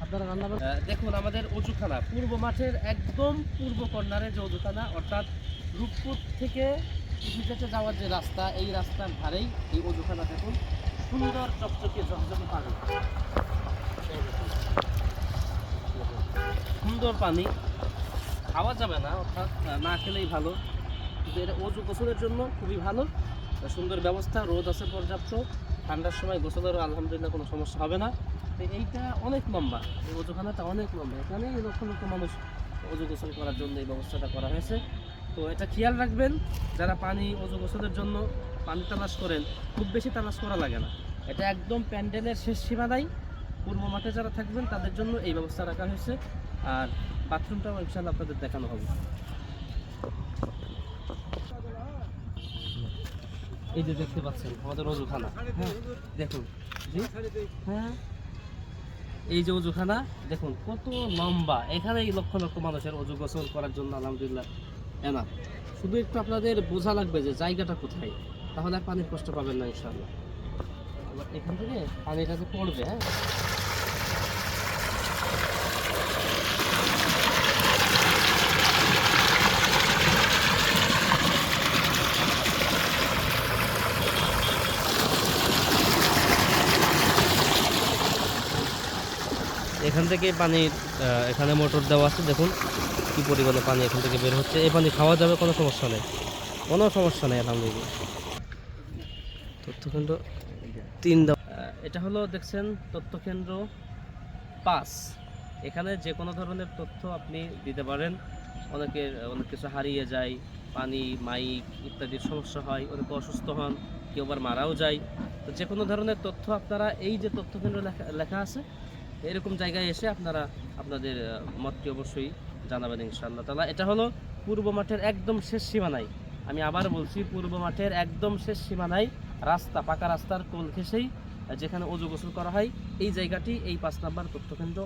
আপনারা রান্না দেখুন আমাদের অজুখানা পূর্ব মাঠের একদম পূর্ব কর্নারে যে অজুখানা, অর্থাৎ রূপপুর থেকে কৃষিক্ষেত্রে যাওয়ার যে রাস্তা, এই রাস্তার ধারেই এই অজুখানা। দেখুন সুন্দর চকচকে ঝকঝকে পানি, সুন্দর পানি, খাওয়া যাবে না, অর্থাৎ না খেলেই ভালো, কিন্তু এটা অজু গোসলের জন্য খুবই ভালো। সুন্দর ব্যবস্থা, রোদ আছে পর্যাপ্ত, ঠান্ডার সময় গোসলেরও আলহামদুলিল্লাহ কোনো সমস্যা হবে না। তো এইটা অনেক লম্বা, এই অজুখানাটা অনেক লম্বা, এখানে লক্ষ লক্ষ মানুষ অজু গোসল করার জন্য এই ব্যবস্থাটা করা হয়েছে। তো এটা খেয়াল রাখবেন, যারা পানি অজু গোসলের জন্য পানি তালাশ করেন, খুব বেশি তালাশ করা লাগে না, এটা একদম প্যান্ডেলের শেষ সীমানায় পূর্ব মাঠে যারা থাকবেন তাদের জন্য এই ব্যবস্থা রাখা হয়েছে। আর বাথরুমটাও ইনশাআল্লাহ আপনাদের দেখানো হবে। এই যে দেখতে পাচ্ছেন আমাদের অজুখানা, হ্যাঁ দেখুন, জি হ্যাঁ, এই যে অজুখানা দেখুন কত লম্বা, এখানে লক্ষ লক্ষ মানুষের অজু গোসল করার জন্য আলহামদুলিল্লাহ এনা। শুধু একটু আপনাদের বোঝা লাগবে যে জায়গাটা কোথায়, তাহলে আর পানির কষ্ট পাবেন না ইনশাআল্লাহ। এখান থেকে পানিটা যে পড়বে, হ্যাঁ এখান থেকে পানির এখানে মোটর দেওয়া আছে, দেখুন কি পরিমাণে পানি এখান থেকে বের হচ্ছে। এই পানি খাওয়া যাবে, কোনো সমস্যা নেই, কোনো সমস্যা নেই আলহামদুলিল্লাহ। তথ্যকেন্দ্র 3 দেওয়া, এটা হলো দেখছেন তথ্যকেন্দ্র 5। এখানে যে কোনো ধরনের তথ্য আপনি দিতে পারেন। অনেক কিছু হারিয়ে যায়, পানি মাইক ইত্যাদির সমস্যা হয়, অনেকে অসুস্থ হন, কেউ আবার মারাও যায়। তো যে কোনো ধরনের তথ্য আপনারা এই যে তথ্যকেন্দ্র লেখা আছে এরকম জায়গায় এসে আপনারা আপনাদের মতটি অবশ্যই জানাবেন ইনশাআল্লাহ তাআলা। এটা হলো পূর্ব মাঠের একদম শেষ সীমানায়, আমি আবার বলছি, পূর্ব মাঠের একদম শেষ সীমানায় রাস্তা, পাকা রাস্তার কোল ঘেঁষেই যেখানে অজু গোসল করা হয়, এই জায়গাটি এই 5 নম্বর তথ্যকেন্দ্র